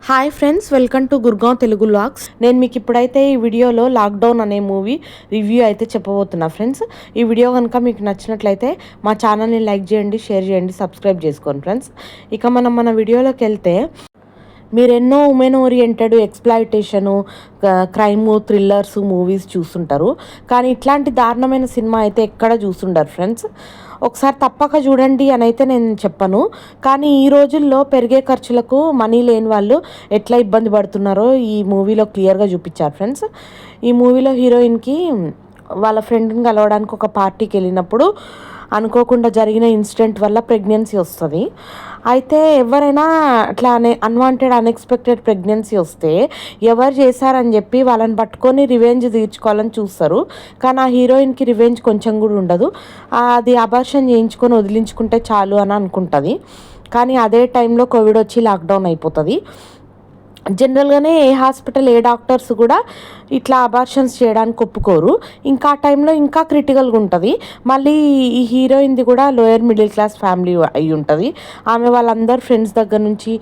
Hi friends, welcome to Gurgaon Telugu vlogs. నేను మీకు ఇప్పుడైతే ఈ వీడియోలో లాక్డౌన్ అనే మూవీ రివ్యూ అయితే చెప్పబోతున్నా ఫ్రెండ్స్. ఈ వీడియో కనుక మీకు నచ్చినట్లయితే మా ఛానల్ని లైక్ చేయండి, షేర్ చేయండి, సబ్స్క్రైబ్ చేసుకోండి ఫ్రెండ్స్. ఇక మనం మన వీడియోలోకి వెళ్తే, మీరు ఎన్నో women oriented exploitation, crime, thrillers movies చూస్తుంటారు. కానీ ఇట్లాంటి దారుణమైన సినిమా అయితే ఎక్కడ చూసుండరు ఫ్రెండ్స్. ఒకసారి తప్పక చూడండి అని అయితే నేను చెప్పను. కానీ ఈ రోజుల్లో పెరిగే ఖర్చులకు మనీ లేని వాళ్ళు ఎట్లా ఇబ్బంది పడుతున్నారో ఈ మూవీలో క్లియర్గా చూపించారు ఫ్రెండ్స్. ఈ మూవీలో హీరోయిన్కి వాళ్ళ ఫ్రెండ్ని కలవడానికి ఒక పార్టీకి వెళ్ళినప్పుడు అనుకోకుండా జరిగిన ఇన్సిడెంట్ వల్ల ప్రెగ్నెన్సీ వస్తుంది. అయితే ఎవరైనా అట్లా అన్వాంటెడ్ అన్ఎక్స్పెక్టెడ్ ప్రెగ్నెన్సీ వస్తే ఎవరు చేశారని చెప్పి వాళ్ళని పట్టుకొని రివెంజ్ తీర్చుకోవాలని చూస్తారు. కానీ ఆ హీరోయిన్కి రివెంజ్ కొంచెం కూడా ఉండదు. అది అబార్షన్ చేయించుకొని వదిలించుకుంటే చాలు అని అనుకుంటుంది. కానీ అదే టైంలో కోవిడ్ వచ్చి లాక్డౌన్ అయిపోతుంది. జనరల్గానే ఏ హాస్పిటల్, ఏ డాక్టర్స్ కూడా ఇట్లా అబార్షన్స్ చేయడానికి ఒప్పుకోరు. ఇంకా ఆ టైంలో ఇంకా క్రిటికల్గా ఉంటుంది. మళ్ళీ ఈ హీరోయిన్ది కూడా లోయర్ మిడిల్ క్లాస్ ఫ్యామిలీ అయి ఉంటుంది. ఆమె వాళ్ళందరూ ఫ్రెండ్స్ దగ్గర నుంచి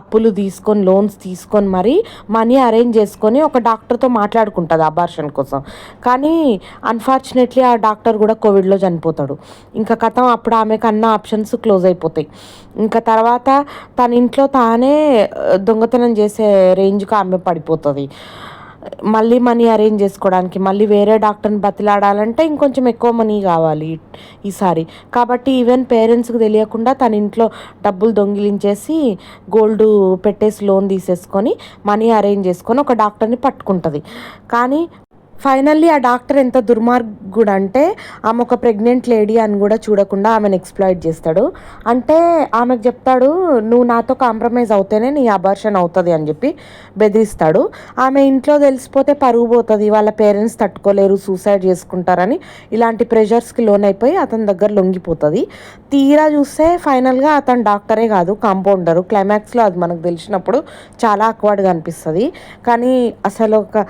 అప్పులు తీసుకొని, లోన్స్ తీసుకొని మరీ మనీ అరేంజ్ చేసుకొని ఒక డాక్టర్తో మాట్లాడుకుంటుంది అబార్షన్ కోసం. కానీ అన్ఫార్చునేట్లీ ఆ డాక్టర్ కూడా కోవిడ్లో చనిపోతాడు. ఇంకా కథం అప్పుడు ఆమెకు అన్న ఆప్షన్స్ క్లోజ్ అయిపోతాయి. ఇంకా తర్వాత తన ఇంట్లో తానే దొంగతనం చేసే రేంజ్కి ఆమె పడిపోతుంది. మళ్ళీ మనీ అరేంజ్ చేసుకోవడానికి మళ్ళీ వేరే డాక్టర్ని బతిలాడాలంటే ఇంకొంచెం ఎక్కువ మనీ కావాలి ఈసారి. కాబట్టి ఈవెన్ పేరెంట్స్కి తెలియకుండా తన ఇంట్లో డబ్బులు దొంగిలించేసి గోల్డ్ పెట్టేసి లోన్ తీసేసుకొని మనీ అరేంజ్ చేసుకొని ఒక డాక్టర్ని పట్టుకుంటుంది. కానీ ఫైనల్లీ ఆ డాక్టర్ ఎంత దుర్మార్గుడు అంటే ఆమె ఒక ప్రెగ్నెంట్ లేడీ అని కూడా చూడకుండా ఆమెను ఎక్స్‌ప్లాయిట్ చేస్తాడు. అంటే ఆమెకు చెప్తాడు, నువ్వు నాతో కాంప్రమైజ్ అవుతేనే నీ అబార్షన్ అవుతుంది అని చెప్పి బెదిరిస్తాడు. ఆమె ఇంట్లో తెలిసిపోతే పరువు పోతుంది, వాళ్ళ పేరెంట్స్ తట్టుకోలేరు, సూసైడ్ చేసుకుంటారని ఇలాంటి ప్రెషర్స్కి లోనైపోయి అతని దగ్గర లొంగిపోతుంది. తీరా చూస్తే ఫైనల్గా అతను డాక్టరే కాదు, కాంపౌండరు. క్లైమాక్స్లో అది మనకు తెలిసినప్పుడు చాలా అక్వర్డ్గా అనిపిస్తుంది. కానీ అసలు ఒక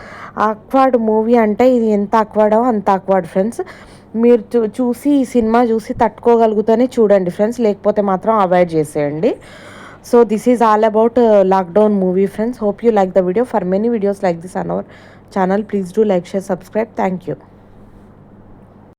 అక్వర్డ్ మూవీ అంటే ఇది ఎంత అక్వర్డో అంత అక్వర్డ్ ఫ్రెండ్స్. మీరు చూసి ఈ సినిమా చూసి తట్టుకోగలుగుతూనే చూడండి ఫ్రెండ్స్, లేకపోతే మాత్రం అవాయిడ్ చేసేయండి. So this is all about lockdown movie friends. Hope you like the video. For many videos like this on our channel, please do like, share, subscribe. Thank you.